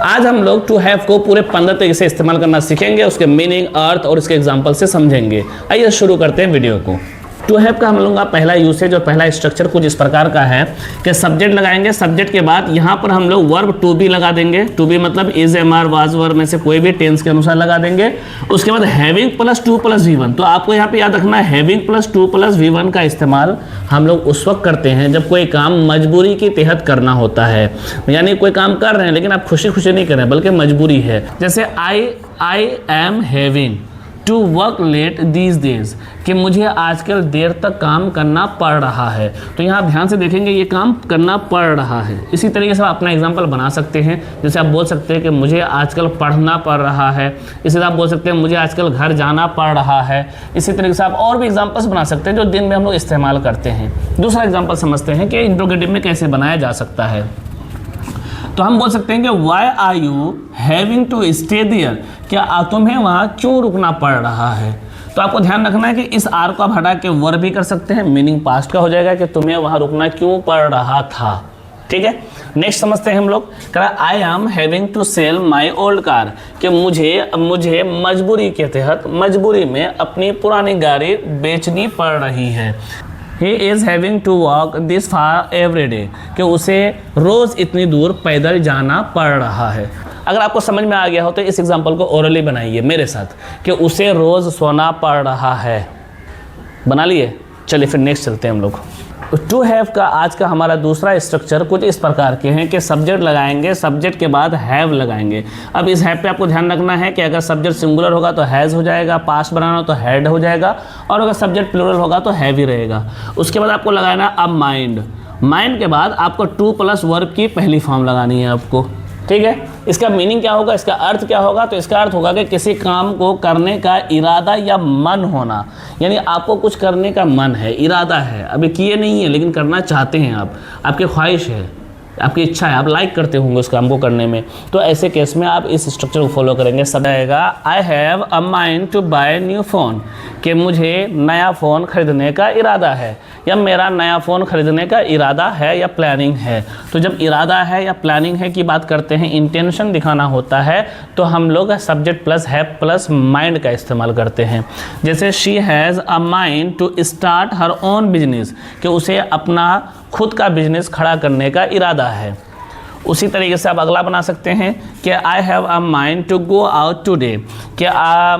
आज हम लोग टू हैव को पूरे 15 तरीके से इस्तेमाल करना सीखेंगे, उसके मीनिंग, अर्थ और इसके एग्जाम्पल से समझेंगे। आइए शुरू करते हैं वीडियो को। टू हैव का हम लोगों का पहला यूसेज और पहला स्ट्रक्चर कुछ इस प्रकार का है कि सब्जेक्ट लगाएंगे, सब्जेक्ट के बाद यहाँ पर हम लोग वर्ब टू बी लगा देंगे। टू बी मतलब इज, एम, आर, वाज, वर में से कोई भी टेंस के अनुसार लगा देंगे। उसके बाद having plus to plus V one. तो आपको यहाँ पे याद रखना है having plus to plus V one का इस्तेमाल हम लोग उस वक्त करते हैं जब कोई काम मजबूरी के तहत करना होता है, यानी कोई काम कर रहे हैं लेकिन आप खुशी खुशी नहीं कर रहे हैं बल्कि मजबूरी है। जैसे I am having to work late these days, कि मुझे आजकल देर तक काम करना पड़ रहा है। तो यहाँ ध्यान से देखेंगे ये काम करना पड़ रहा है। इसी तरीके से आप अपना एग्जाम्पल बना सकते हैं। जैसे आप बोल सकते हैं कि मुझे आजकल पढ़ना पड़ रहा है। इसी तरह आप बोल सकते हैं मुझे आजकल घर जाना पड़ रहा है। इसी तरीके से आप और भी एग्जाम्पल्स बना सकते हैं जो दिन में हम लोग इस्तेमाल करते हैं। दूसरा एग्जाम्पल समझते हैं कि इंट्रोगेटिव में कैसे बनाया जा सकता है। तो हम बोल सकते हैं कि why are you having to stay there, क्या तुम्हें वहाँ क्यों रुकना पड़ रहा है। तो आपको ध्यान रखना है कि इस आर को आप हटा के वर्ब भी कर सकते हैं, मीनिंग पास्ट का हो जाएगा कि तुम्हें वहाँ रुकना क्यों पड़ रहा था। ठीक है, नेक्स्ट समझते हैं हम लोग। I am having to sell my old car, कि मुझे मजबूरी के तहत मजबूरी में अपनी पुरानी गाड़ी बेचनी पड़ रही है। He is having to walk this far every day, कि उसे रोज़ इतनी दूर पैदल जाना पड़ रहा है। अगर आपको समझ में आ गया हो तो इस एग्जाम्पल को ओरली बनाइए मेरे साथ कि उसे रोज़ सोना पड़ रहा है। बना लिए? चलिए फिर नेक्स्ट चलते हैं हम लोग। टू हैव का आज का हमारा दूसरा स्ट्रक्चर कुछ इस प्रकार के हैं कि सब्जेक्ट लगाएंगे, सब्जेक्ट के बाद हैव लगाएंगे। अब इस हैव पे आपको ध्यान रखना है कि अगर सब्जेक्ट सिंगुलर होगा तो हैज़ हो जाएगा, पास्ट बनाना हो तो हैड हो जाएगा, और अगर सब्जेक्ट प्लूरल होगा तो हैव ही रहेगा। उसके बाद आपको लगाना अब माइंड। माइंड के बाद आपको टू प्लस वर्ब की पहली फॉर्म लगानी है आपको। ठीक है, इसका मीनिंग क्या होगा, इसका अर्थ क्या होगा? तो इसका अर्थ होगा कि किसी काम को करने का इरादा या मन होना, यानी आपको कुछ करने का मन है, इरादा है, अभी किए नहीं है लेकिन करना चाहते हैं आप, आपकी ख्वाहिश है, आपकी इच्छा है, आप लाइक करते होंगे उस काम को करने में। तो ऐसे केस में आप इस स्ट्रक्चर को फॉलो करेंगे। सब आएगा I have a mind to buy new phone, कि मुझे नया फ़ोन खरीदने का इरादा है, या मेरा नया फ़ोन खरीदने का इरादा है या प्लानिंग है। तो जब इरादा है या प्लानिंग है की बात करते हैं, इंटेंशन दिखाना होता है, तो हम लोग subject plus have plus mind का इस्तेमाल करते हैं। जैसे she has a mind to start her own business, कि उसे अपना खुद का बिजनेस खड़ा करने का इरादा है। उसी तरीके से आप अगला बना सकते हैं कि I have a mind to go out today, कि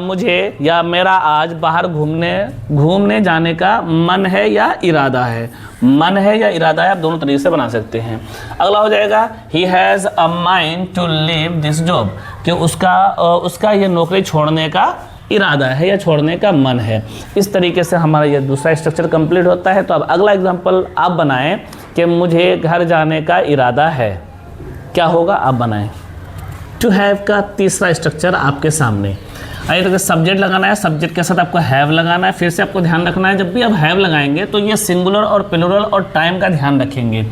मुझे या मेरा आज बाहर घूमने जाने का मन है या इरादा है। मन है या इरादा है, आप दोनों तरीके से बना सकते हैं। अगला हो जाएगा he has a mind to leave this job, कि उसका ये नौकरी छोड़ने का इरादा है या छोड़ने का मन है। इस तरीके से हमारा ये दूसरा स्ट्रक्चर कंप्लीट होता है। तो अब अगला एग्जांपल आप बनाएं कि मुझे घर जाने का इरादा है, क्या होगा आप बनाएं। टू हैव का तीसरा स्ट्रक्चर आपके सामने। आइए तो सब्जेक्ट लगाना है, सब्जेक्ट के साथ आपको हैव लगाना है। फिर से आपको ध्यान रखना है जब भी आप हैव लगाएंगे तो ये सिंगुलर और प्लूरल और टाइम का ध्यान रखेंगे।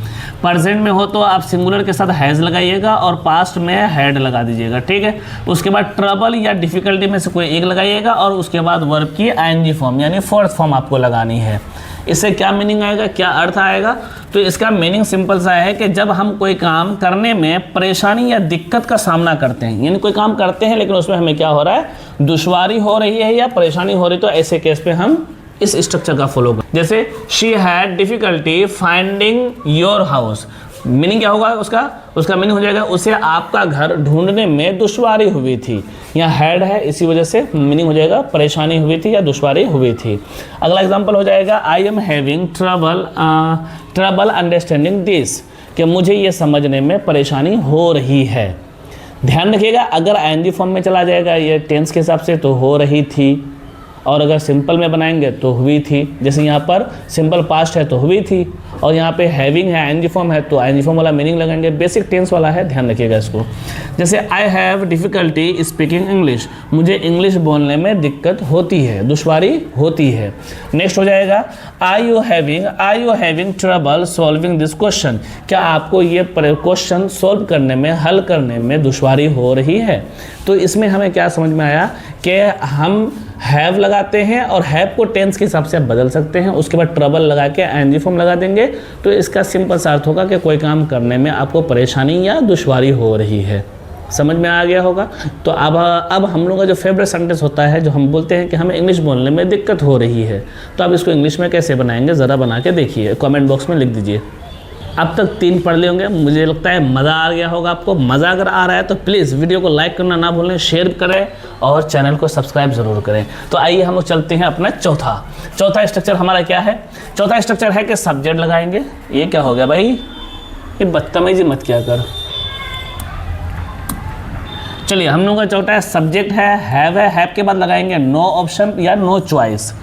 प्रेजेंट में हो तो आप सिंगुलर के साथ हैज़ लगाइएगा और पास्ट में हैड लगा दीजिएगा। ठीक है, उसके बाद ट्रबल या डिफ़िकल्टी में से कोई एक लगाइएगा और उसके बाद वर्ब की आईएनजी फॉर्म यानी फोर्थ फॉर्म आपको लगानी है। इससे क्या मीनिंग आएगा, क्या अर्थ आएगा? तो इसका मीनिंग सिंपल सा है कि जब हम कोई काम करने में परेशानी या दिक्कत का सामना करते हैं, यानी कोई काम करते हैं लेकिन उसमें हमें क्या हो रहा है, दुश्वारी हो रही है या परेशानी हो रही है, तो ऐसे केस पे हम इस स्ट्रक्चर का फॉलो करें। जैसे she had difficulty finding your house, meaning क्या होगा उसका मीनिंग हो जाएगा उसे आपका घर ढूंढने में दुश्वारी हुई थी। यहाँ हैड है, इसी वजह से मीनिंग हो जाएगा परेशानी हुई थी या दुश्वारी हुई थी। अगला एग्जांपल हो जाएगा आई am having trouble understanding this, कि मुझे ये समझने में परेशानी हो रही है। ध्यान रखिएगा अगर आईएनजी फॉर्म में चला जाएगा ये टेंस के हिसाब से तो हो रही थी, और अगर सिंपल में बनाएंगे तो हुई थी। जैसे यहाँ पर सिंपल पास्ट है तो हुई थी, और यहाँ पे हैविंग है आईएनजी फॉर्म है तो आईएनजी फॉर्म वाला मीनिंग लगाएंगे। बेसिक टेंस वाला है, ध्यान रखिएगा इसको। जैसे I have difficulty speaking English, मुझे इंग्लिश बोलने में दिक्कत होती है, दुश्वारी होती है। नेक्स्ट हो जाएगा I you having trouble solving this question, क्या आपको ये क्वेश्चन सॉल्व करने में, हल करने में दुश्वारी हो रही है। तो इसमें हमें क्या समझ में आया कि हम हैव लगाते हैं और हैव को टेंस के हिसाब से आप बदल सकते हैं, उसके बाद ट्रबल लगा के आईएनजी फॉर्म लगा देंगे। तो इसका सिंपल सा अर्थ होगा कि कोई काम करने में आपको परेशानी या दुश्वारी हो रही है। समझ में आ गया होगा। तो अब हम लोग का जो फेवरेट सेंटेंस होता है, जो हम बोलते हैं कि हमें इंग्लिश बोलने में दिक्कत हो रही है, तो आप इसको इंग्लिश में कैसे बनाएंगे ज़रा बना के देखिए, कमेंट बॉक्स में लिख दीजिए। अब तक 3 पढ़ लिए होंगे, मुझे लगता है मज़ा आ गया होगा आपको। मज़ा अगर आ रहा है तो प्लीज़ वीडियो को लाइक करना ना भूलें, शेयर करें और चैनल को सब्सक्राइब ज़रूर करें। तो आइए हम लोग चलते हैं अपना चौथा स्ट्रक्चर हमारा क्या है। चौथा स्ट्रक्चर है कि सब्जेक्ट लगाएंगे। ये क्या हो गया भाई, ये बदतमीजी मत किया कर। चलिए, हम लोग का चौथा सब्जेक्ट है, हैव के बाद लगाएंगे नो ऑप्शन या नो चॉइस।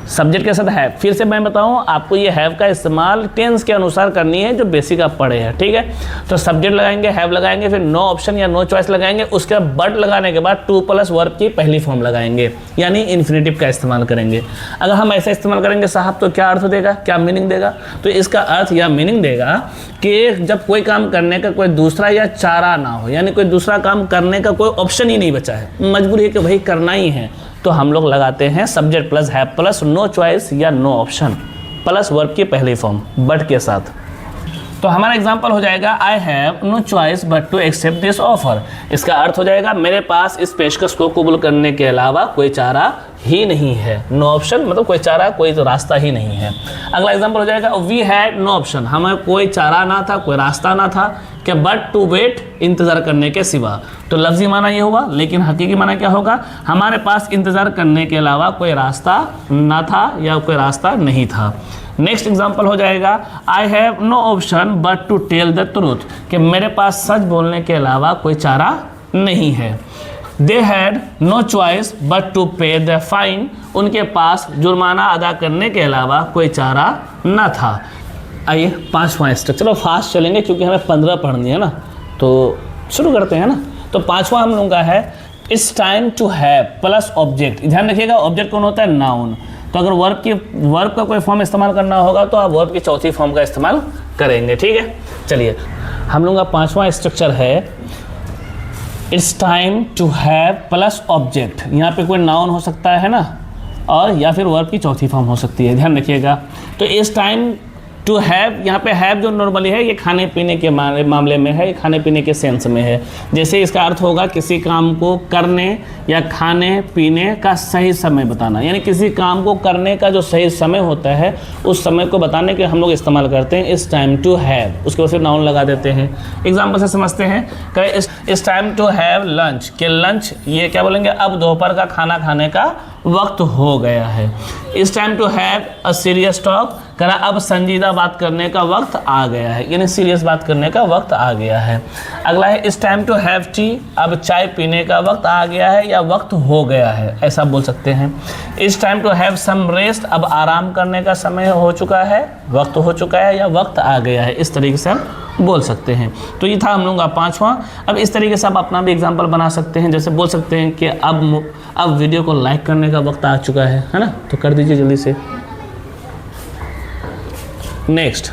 सब्जेक्ट के साथ हैव, फिर से मैं बताऊं आपको, ये हैव का इस्तेमाल टेंस के अनुसार करनी है जो बेसिक आप पढ़े हैं, ठीक है। तो सब्जेक्ट लगाएंगे, हैव लगाएंगे, फिर नो ऑप्शन या नो चॉइस लगाएंगे, उसके बाद बट लगाने के बाद टू प्लस वर्ब की पहली फॉर्म लगाएंगे, यानी इन्फिनेटिव का इस्तेमाल करेंगे। अगर हम ऐसा इस्तेमाल करेंगे साहब तो क्या अर्थ देगा, क्या मीनिंग देगा? तो इसका अर्थ या मीनिंग देगा कि जब कोई काम करने का कोई दूसरा या चारा ना हो, यानी कोई दूसरा काम करने का कोई ऑप्शन ही नहीं बचा है, मजबूरी है कि भाई करना ही है, तो हम लोग लगाते हैं subject plus have plus no choice या नो ऑप्शन प्लस वर्ब की पहली फॉर्म बट के साथ। तो हमारा एग्जांपल हो जाएगा I have no choice but to accept this offer. इसका अर्थ हो जाएगा मेरे पास इस पेशकश को कबूल करने के अलावा कोई चारा ही नहीं है। नो ऑप्शन मतलब कोई चारा, कोई तो रास्ता ही नहीं है। अगला एग्जांपल हो जाएगा वी हैड नो ऑप्शन, हमें कोई चारा ना था, कोई रास्ता ना था क्या, बट टू वेट, इंतज़ार करने के सिवा। तो लफ्ज़ी माना ये हुआ, लेकिन हकीकी माना क्या होगा, हमारे पास इंतज़ार करने के अलावा कोई रास्ता ना था या कोई रास्ता नहीं था। नेक्स्ट एग्जांपल हो जाएगा I have no option but to tell the truth, कि मेरे पास सच बोलने के अलावा कोई चारा नहीं है। They had no choice but to pay the fine, उनके पास जुर्माना अदा करने के अलावा कोई चारा न था। आइए 5वां स्ट्रक्चर, चलो फास्ट चलेंगे क्योंकि हमें 15 पढ़नी है ना, तो शुरू करते हैं ना। तो 5वां हम लोगों का है it's time to have plus object. ध्यान रखिएगा, ऑब्जेक्ट कौन होता है, नाउन। तो अगर वर्ब का कोई फॉर्म इस्तेमाल करना होगा तो आप वर्ब की चौथी फॉर्म का इस्तेमाल करेंगे, ठीक है। चलिए, हम लोगों का 5वां स्ट्रक्चर है it's time to have plus object. यहाँ पे कोई नाउन हो सकता है ना, और या फिर वर्ब की चौथी फॉर्म हो सकती है, ध्यान रखिएगा। तो इस टाइम टू हैव, यहाँ पे हैव जो नॉर्मली है ये खाने पीने के मामले में है, ये खाने पीने के सेंस में है। जैसे इसका अर्थ होगा किसी काम को करने या खाने पीने का सही समय बताना, यानी किसी काम को करने का जो सही समय होता है उस समय को बताने के हम लोग इस्तेमाल करते हैं इस टाइम टू हैव। उसके बाद फिर नाउन लगा देते हैं। एग्जाम्पल से समझते हैं, it's time to have lunch, कि लंच ये क्या बोलेंगे, अब दोपहर का खाना खाने का वक्त हो गया है। It's time to have a serious talk, करा अब संजीदा बात करने का वक्त आ गया है, यानी सीरियस बात करने का वक्त आ गया है। अगला है it's time to have T, अब चाय पीने का वक्त आ गया है या वक्त हो गया है, ऐसा बोल सकते हैं। It's time to have some rest, अब आराम करने का समय हो चुका है, वक्त हो चुका है या वक्त आ गया है, इस तरीके से हम बोल सकते हैं। तो ये था हम लोगों का 5वां। अब इस तरीके से आप अपना भी एग्जाम्पल बना सकते हैं, जैसे बोल सकते हैं कि अब वीडियो को लाइक करने का वक्त आ चुका है ना, तो कर दीजिए जल्दी से। नेक्स्ट,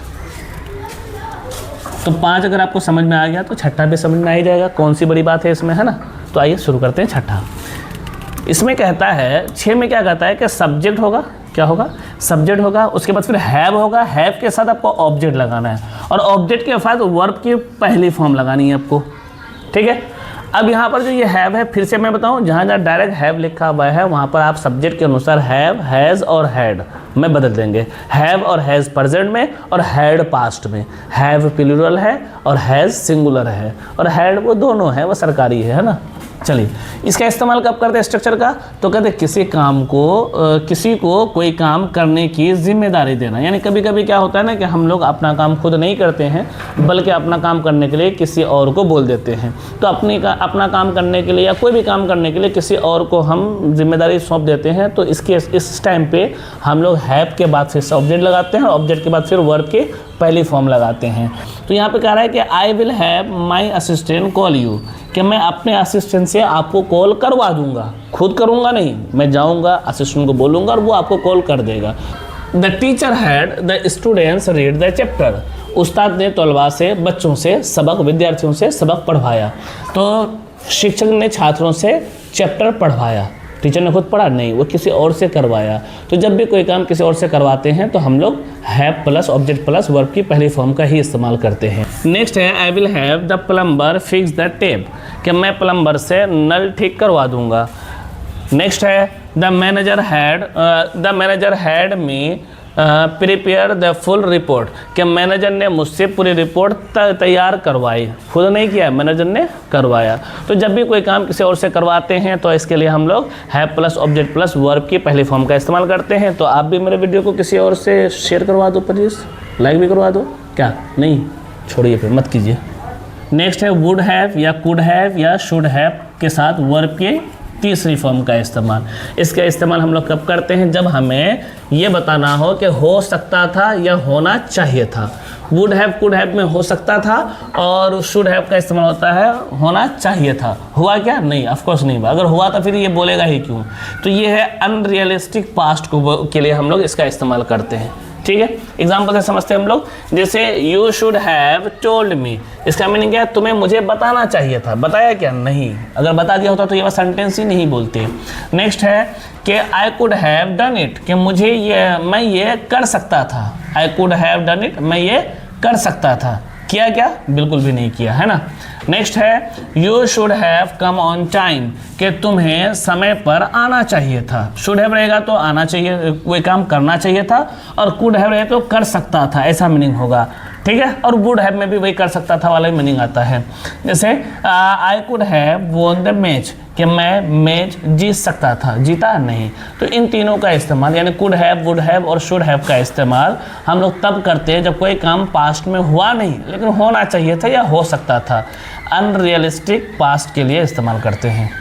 तो 5 अगर आपको समझ में आ गया तो छठा भी समझ में आ ही जाएगा, कौन सी बड़ी बात है इसमें, है ना। तो आइए शुरू करते हैं छठा। इसमें कहता है 6 में क्या कहता है कि सब्जेक्ट होगा, क्या होगा, सब्जेक्ट होगा, उसके बाद फिर हैव होगा, हैव के साथ आपको ऑब्जेक्ट लगाना है और ऑब्जेक्ट के साथ वर्ब की पहली फॉर्म लगानी है आपको, ठीक है। अब यहाँ पर जो ये हैव है, फिर से मैं बताऊँ, जहाँ जहाँ डायरेक्ट हैव लिखा हुआ है वहाँ पर आप सब्जेक्ट के अनुसार हैव, हैज़ और हैड में बदल देंगे। हैव और हैज़ प्रेजेंट में और हैड पास्ट में। हैव प्लूरल है और हैज़ सिंगुलर है और हैड वो दोनों है, वो सरकारी है ना। चलिए, इसका इस्तेमाल कब करते हैं स्ट्रक्चर का, तो कहते हैं किसी काम को किसी को कोई काम करने की जिम्मेदारी देना। यानी कभी कभी क्या होता है ना कि हम लोग अपना काम खुद नहीं करते हैं बल्कि अपना काम करने के लिए किसी और को बोल देते हैं। तो अपना काम करने के लिए या कोई भी काम करने के लिए किसी और को हम जिम्मेदारी सौंप देते हैं। तो इस टाइम पे हम लोग हैव के बाद फिर ऑब्जेक्ट लगाते हैं और ऑब्जेक्ट के बाद फिर वर्ब के पहली फॉर्म लगाते हैं। तो यहाँ पे कह रहा है कि I will have my assistant call you, कि मैं अपने असिस्टेंट से आपको कॉल करवा दूंगा, खुद करूंगा नहीं, मैं जाऊंगा असिस्टेंट को बोलूंगा और वो आपको कॉल कर देगा। The teacher had the students read the chapter, उस्ताद ने तलबा से, बच्चों से सबक, विद्यार्थियों से सबक पढ़वाया। तो शिक्षक ने छात्रों से चैप्टर पढ़वाया। टीचर ने खुद पढ़ा नहीं, वो किसी और से करवाया। तो जब भी कोई काम किसी और से करवाते हैं तो हम लोग have plus object plus verb की पहली फॉर्म का ही इस्तेमाल करते हैं। नेक्स्ट है I will have the plumber fix the tap, कि मैं प्लम्बर से नल ठीक करवा दूंगा। नेक्स्ट है the manager had me prepare the full report, कि मैनेजर ने मुझसे पूरी रिपोर्ट तैयार करवाई, खुद नहीं किया, मैनेजर ने करवाया। तो जब भी कोई काम किसी और से करवाते हैं तो इसके लिए हम लोग have plus object plus verb की पहली फॉर्म का इस्तेमाल करते हैं। तो आप भी मेरे वीडियो को किसी और से शेयर करवा दो प्लीज़, लाइक भी करवा दो, क्या नहीं, छोड़िए फिर मत कीजिए। नेक्स्ट है वुड हैव या कुड हैव या शुड हैव के साथ वर्ब के तीसरी फॉर्म का इस्तेमाल। इसका इस्तेमाल हम लोग कब करते हैं, जब हमें ये बताना हो कि हो सकता था या होना चाहिए था। वुड हैव कुड हैव में हो सकता था और शुड हैव का इस्तेमाल होता है होना चाहिए था। हुआ क्या? नहीं, ऑफकोर्स नहीं हुआ। अगर हुआ तो फिर ये बोलेगा ही क्यों। तो ये है अनरियलिस्टिक पास्ट के लिए हम लोग इसका इस्तेमाल करते हैं। ठीक है, एग्जाम्पल से समझते हैं हम लोग। जैसे you should have told me, इसका मीनिंग क्या है, तुम्हें मुझे बताना चाहिए था। बताया क्या? नहीं। अगर बता दिया होता तो ये सेंटेंस ही नहीं बोलते। नेक्स्ट है कि I could have done it, कि मैं ये कर सकता था। I could have done it, मैं ये कर सकता था। किया क्या? बिल्कुल भी नहीं किया, है ना। नेक्स्ट है you should have come on time, कि तुम्हें समय पर आना चाहिए था। शुड हैव रहेगा तो आना चाहिए, कोई काम करना चाहिए था, और कुड हैव रहेगा तो कर सकता था, ऐसा मीनिंग होगा। ठीक है, और वुड हैव में भी वही कर सकता था वाला मीनिंग आता है। जैसे I could have won the match, कि मैं मैच जीत सकता था, जीता नहीं। तो इन तीनों का इस्तेमाल यानी कुड हैव, वुड हैव और शुड हैव का इस्तेमाल हम लोग तब करते हैं जब कोई काम पास्ट में हुआ नहीं लेकिन होना चाहिए था या हो सकता था। अनरियलिस्टिक पास्ट के लिए इस्तेमाल करते हैं।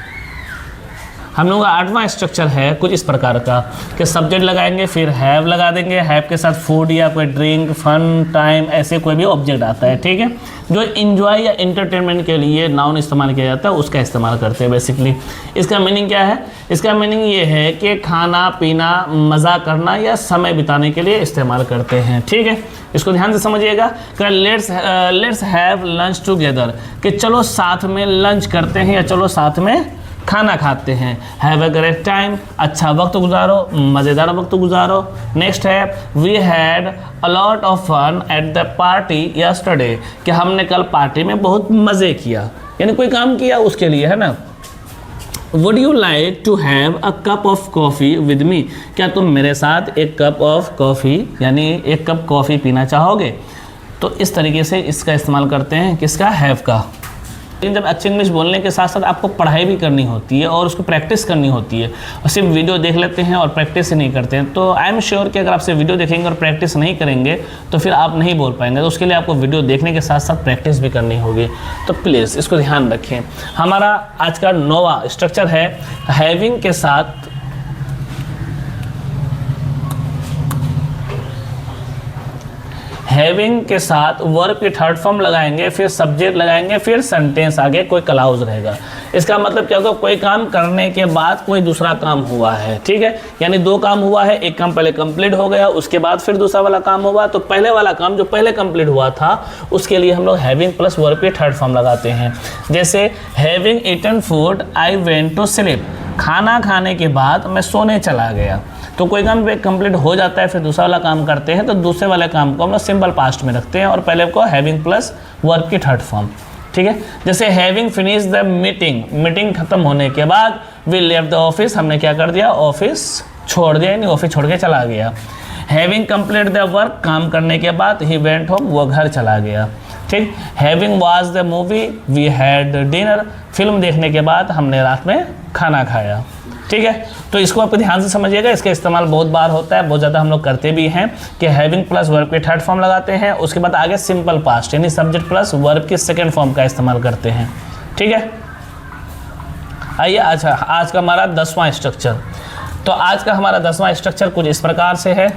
हम लोग का 8वां स्ट्रक्चर है कुछ इस प्रकार का कि सब्जेक्ट लगाएंगे, फिर हैव लगा देंगे, हैव के साथ फूड या कोई ड्रिंक, फन, टाइम, ऐसे कोई भी ऑब्जेक्ट आता है। ठीक है, जो इंजॉय या इंटरटेनमेंट के लिए नाउन इस्तेमाल किया जाता है उसका इस्तेमाल करते हैं बेसिकली। इसका मीनिंग क्या है? इसका मीनिंग ये है कि खाना पीना, मज़ा करना या समय बिताने के लिए इस्तेमाल करते हैं। ठीक है, इसको ध्यान से समझिएगा। लेट्स हैव लंच टुगेदर, कि चलो साथ में लंच करते हैं या चलो साथ में खाना खाते हैं। हैव अ ग्रेट टाइम, अच्छा वक्त गुजारो, मज़ेदार वक्त गुजारो। नेक्स्ट है we had a lot of fun at the party yesterday, कि हमने कल पार्टी में बहुत मज़े किया, यानी कोई काम किया उसके लिए, है ना। Would you like to have a cup of coffee with me, क्या तुम मेरे साथ एक कप ऑफ कॉफ़ी यानी एक कप कॉफ़ी पीना चाहोगे। तो इस तरीके से इसका इस्तेमाल करते हैं, किसका? हैव का। लेकिन जब अच्छी इंग्लिश बोलने के साथ साथ आपको पढ़ाई भी करनी होती है और उसको प्रैक्टिस करनी होती है, और सिर्फ वीडियो देख लेते हैं और प्रैक्टिस ही नहीं करते हैं। तो आई एम श्योर कि अगर आप सिर्फ वीडियो देखेंगे और प्रैक्टिस नहीं करेंगे तो फिर आप नहीं बोल पाएंगे। तो उसके लिए आपको वीडियो देखने के साथ साथ प्रैक्टिस भी करनी होगी। तो प्लीज़ इसको ध्यान रखें। हमारा आज का 9वां स्ट्रक्चर है हैविंग के साथ हैविंग के साथ वर्ब की थर्ड फॉर्म लगाएंगे, फिर सब्जेक्ट लगाएंगे, फिर सेंटेंस आगे कोई क्लाउज रहेगा। इसका मतलब क्या होगा? कोई काम करने के बाद कोई दूसरा काम हुआ है। ठीक है, यानी 2 काम हुआ है, एक काम पहले कंप्लीट हो गया, उसके बाद फिर दूसरा वाला काम हुआ। तो पहले वाला काम जो पहले कंप्लीट हुआ था उसके लिए हम लोग हैविंग प्लस वर्ब की थर्ड फॉर्म लगाते हैं। जैसे having eaten food I went to sleep, खाना खाने के बाद मैं सोने चला गया। तो कोई काम कंप्लीट हो जाता है, फिर दूसरा वाला काम करते हैं, तो दूसरे वाले काम को हम लोग सिंपल पास्ट में रखते हैं और पहले को हैविंग प्लस वर्ब की थर्ड फॉर्म। ठीक है, जैसे having finish the meeting, meeting खत्म होने के बाद वी लेफ्ट द ऑफिस, हमने क्या कर दिया? ऑफिस छोड़ दिया, यानी ऑफिस छोड़ के चला गया। हैविंग कंप्लीट द वर्क, काम करने के बाद ही वेंट होम, वो घर चला गया। ठीक, having watch the movie we had dinner, फिल्म देखने के बाद हमने रात में खाना खाया। ठीक है, तो इसको आप ध्यान से समझिएगा। इसका इस्तेमाल बहुत बार होता है, बहुत ज़्यादा हम लोग करते भी हैं कि हैविंग प्लस वर्ब की थर्ड फॉर्म लगाते हैं, उसके बाद आगे सिंपल पास्ट यानी सब्जेक्ट प्लस वर्ब की सेकंड फॉर्म का इस्तेमाल करते हैं। ठीक है, आइए अच्छा आज का हमारा 10वां स्ट्रक्चर। तो आज का हमारा 10वां स्ट्रक्चर कुछ इस प्रकार से है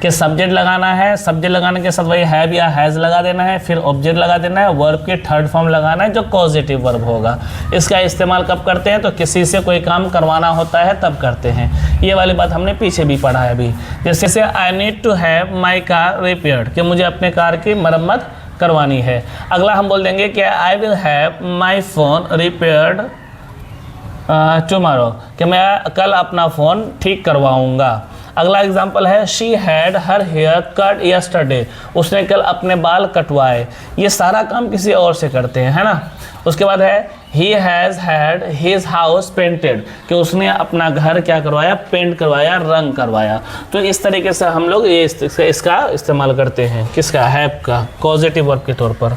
कि सब्जेक्ट लगाना है, सब्जेक्ट लगाने के साथ वही हैव या हैज़ लगा देना है, फिर ऑब्जेक्ट लगा देना है, वर्ब के थर्ड फॉर्म लगाना है जो कॉजेटिव वर्ब होगा। इसका इस्तेमाल कब करते हैं? तो किसी से कोई काम करवाना होता है तब करते हैं। ये वाली बात हमने पीछे भी पढ़ा है अभी। जैसे I need to have my car repaired, कि मुझे अपने कार की मरम्मत करवानी है। अगला हम बोल देंगे कि I will have my phone repaired tomorrow, कि मैं कल अपना फ़ोन ठीक करवाऊँगा। अगला एग्जाम्पल है she had her hair cut yesterday, उसने कल अपने बाल कटवाए। ये सारा काम किसी और से करते हैं, है ना। उसके बाद है he has had his house painted, कि उसने अपना घर क्या करवाया, पेंट करवाया, रंग करवाया। तो इस तरीके से हम लोग ये इसका इस्तेमाल करते हैं, किसका, हैव का, कॉजेटिव वर्ब के तौर पर।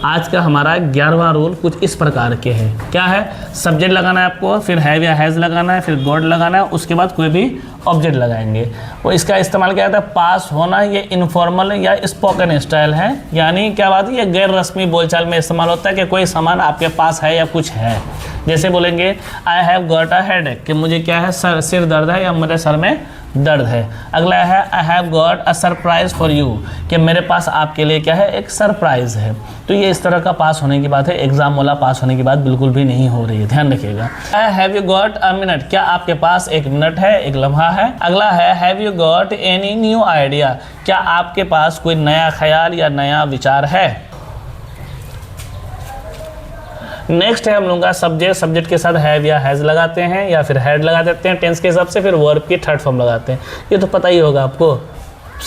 आज का हमारा 11वां रूल कुछ इस प्रकार के हैं। क्या है, सब्जेक्ट लगाना है आपको, फिर हैव या हैज़ लगाना है, फिर गॉड लगाना है, उसके बाद कोई भी ऑब्जेक्ट लगाएंगे। वो इसका इस्तेमाल क्या होता है, पास होना, ये इनफॉर्मल या स्पोकन स्टाइल है, यानी क्या बात है, ये गैर रस्मी बोलचाल में इस्तेमाल होता है कि कोई सामान आपके पास है या कुछ है। जैसे बोलेंगे I have got a headache, कि मुझे क्या है, सिर दर्द है या मेरे सर में दर्द है। अगला है I have got a surprise for you, कि मेरे पास आपके लिए क्या है, एक सरप्राइज है। तो ये इस तरह का पास होने की बात है, एग्जाम वाला पास होने की बात बिल्कुल भी नहीं हो रही है, ध्यान रखिएगा। Have you got a minute, क्या आपके पास एक मिनट है, एक लम्हा है। अगला है have you got any new idea, क्या आपके पास कोई नया ख्याल या नया विचार है। नेक्स्ट है हम लोगों का सब्जेक्ट, सब्जेक्ट के साथ हैव या हैज़ लगाते हैं या फिर हैड लगा देते हैं टेंस के हिसाब से, फिर वर्ब की थर्ड फॉर्म लगाते हैं। ये तो पता ही होगा आपको,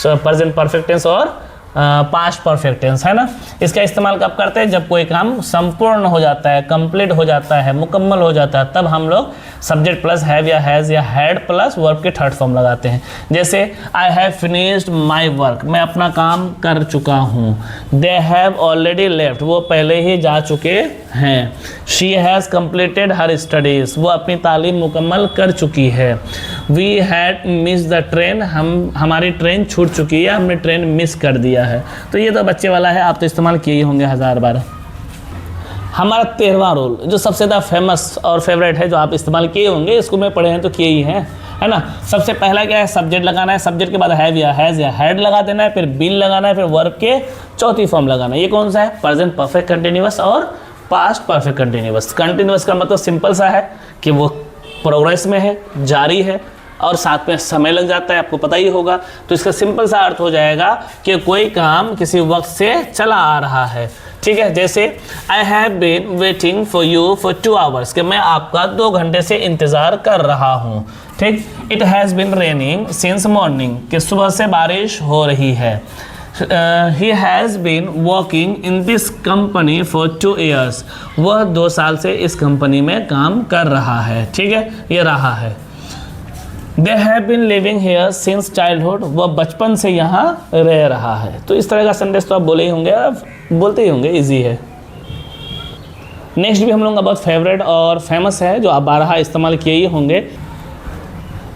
प्रेजेंट परफेक्ट टेंस और पास्ट परफेक्ट टेंस, है ना। इसका इस्तेमाल कब करते हैं, जब कोई काम संपूर्ण हो जाता है, कंप्लीट हो जाता है, मुकम्मल हो जाता है, तब हम लोग सब्जेक्ट प्लस हैव या हैज़ या हैड प्लस वर्ब के थर्ड फॉर्म लगाते हैं। जैसे I have finished my work, मैं अपना काम कर चुका हूँ। दे हैव ऑलरेडी लेफ्ट, वो पहले ही जा चुके हैं। She has completed her studies, वो अपनी तालीम मुकम्मल कर चुकी है। We had miss the train, हमारी ट्रेन छूट चुकी है, हमने ट्रेन मिस कर दिया है। तो ये तो बच्चे वाला है, आप तो इस्तेमाल किए ही होंगे 1000 बार। हमारा 13वां रूल जो सबसे ज़्यादा फेमस और फेवरेट है, जो आप इस्तेमाल किए होंगे, स्कूल में पढ़े हैं तो किए ही हैं, है ना। सबसे पहला क्या है, सब्जेक्ट लगाना है, सब्जेक्ट के बाद हैव या हैज़ या हैड लगा देना है, फिर बीन लगाना है, फिर वर्ब के चौथी फॉर्म लगाना है। ये कौन सा है, प्रेजेंट परफेक्ट कंटिन्यूअस और पास्ट परफेक्ट कंटिन्यूअस। कंटिन्यूअस का मतलब सिंपल सा है कि वो प्रोग्रेस में है, जारी है, और साथ में समय लग जाता है, आपको पता ही होगा। तो इसका सिंपल सा अर्थ हो जाएगा कि कोई काम किसी वक्त से चला आ रहा है, ठीक है। जैसे I have been waiting for you for 2 hours, कि मैं आपका 2 घंटे से इंतज़ार कर रहा हूँ, ठीक। It has been raining since morning, कि सुबह से बारिश हो रही है। He has been working in this company for 2 years, वह 2 साल से इस कंपनी में काम कर रहा है, ठीक है, ये रहा है। They have been living here since childhood, वह बचपन से यहाँ रह रहा है। तो इस तरह का सेंटेंस तो आप बोले ही होंगे, आप बोलते ही होंगे, इजी है। नेक्स्ट भी हम लोगों का बहुत फेवरेट और फेमस है, जो आप 12 इस्तेमाल किए ही होंगे।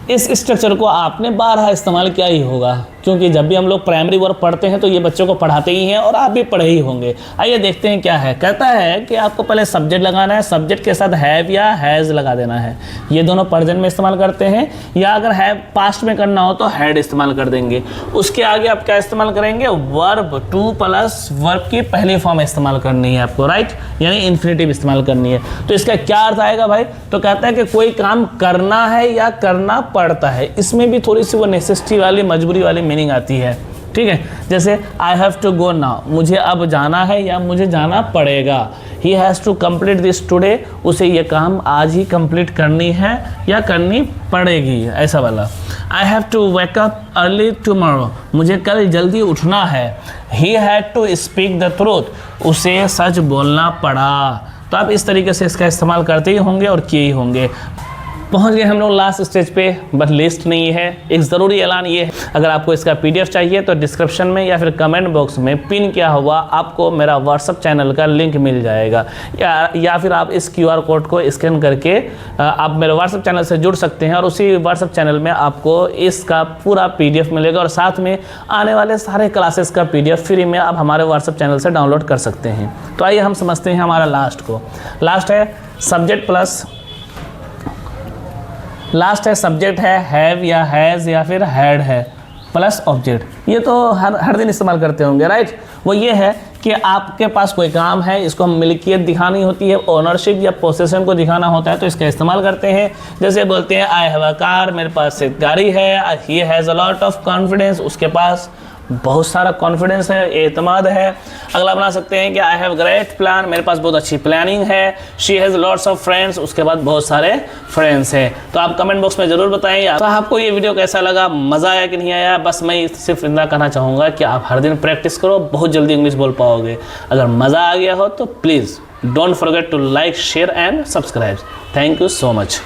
इस स्ट्रक्चर को आपने 12 इस्तेमाल किया ही होगा, क्योंकि जब भी हम लोग प्राइमरी वर्क पढ़ते हैं तो ये बच्चों को पढ़ाते ही हैं और आप भी पढ़े ही होंगे। आइए देखते हैं क्या है। कहता है कि आपको पहले सब्जेक्ट लगाना है, सब्जेक्ट के साथ हैव या हैज़ लगा देना है। ये दोनों प्रेजेंट में इस्तेमाल करते हैं, या अगर हैव पास्ट में करना हो तो हैड इस्तेमाल कर देंगे। उसके आगे आप क्या इस्तेमाल करेंगे, वर्ब टू प्लस वर्ब की पहली फॉर्म इस्तेमाल करनी है आपको, राइट, यानी इन्फिनेटिव इस्तेमाल करनी है। तो इसका क्या अर्थ आएगा भाई, तो कहता है कि कोई काम करना है या करना पड़ता है। इसमें भी थोड़ी सी वो नेसेसिटी वाली, मजबूरी वाली मीनिंग आती है, ठीक है। जैसे I have to go now, मुझे अब जाना है या मुझे जाना पड़ेगा। He has to complete this today, उसे ये काम आज ही कंप्लीट करनी है या करनी पड़ेगी, ऐसा वाला। I have to wake up early tomorrow, मुझे कल जल्दी उठना है। He had to speak the truth, उसे सच बोलना पड़ा। तो आप इस तरीके से इसका इस्तेमाल करते ही होंगे और किए ही होंगे। पहुंच गए हम लोग लास्ट स्टेज पे, बट लिस्ट नहीं है। एक ज़रूरी ऐलान ये है, अगर आपको इसका PDF चाहिए तो डिस्क्रिप्शन में या फिर कमेंट बॉक्स में पिन किया हुआ आपको मेरा व्हाट्सअप चैनल का लिंक मिल जाएगा, या फिर आप इस QR कोड को स्कैन करके आप मेरे व्हाट्सअप चैनल से जुड़ सकते हैं, और उसी व्हाट्सअप चैनल में आपको इसका पूरा PDF मिलेगा, और साथ में आने वाले सारे क्लासेस का PDF फ्री में आप हमारे व्हाट्सअप चैनल से डाउनलोड कर सकते हैं। तो आइए हम समझते हैं हमारा लास्ट को। लास्ट है सब्जेक्ट प्लस, लास्ट है सब्जेक्ट है हैव या हैज़ या फिर हैड है प्लस ऑब्जेक्ट। ये तो हर दिन इस्तेमाल करते होंगे, राइट। वो ये है कि आपके पास कोई काम है, इसको हम मिल्कियत दिखानी होती है, ओनरशिप या पोसेशन को दिखाना होता है, तो इसका इस्तेमाल करते हैं। जैसे बोलते हैं आई हैव अ कार, मेरे पास एक गाड़ी है। ही has a lot of confidence, उसके पास बहुत सारा कॉन्फिडेंस है, एतमाद है। अगला बना सकते हैं कि आई हैव ग्रेट प्लान, मेरे पास बहुत अच्छी प्लानिंग है। She has lots of friends, उसके बाद बहुत सारे फ्रेंड्स हैं। तो आप कमेंट बॉक्स में ज़रूर बताएं तो आपको ये वीडियो कैसा लगा, मज़ा आया कि नहीं आया। बस मैं सिर्फ इतना कहना चाहूँगा कि आप हर दिन प्रैक्टिस करो, बहुत जल्दी इंग्लिश बोल पाओगे। अगर मज़ा आ गया हो तो please don't forget to like, share and subscribe. Thank you so much.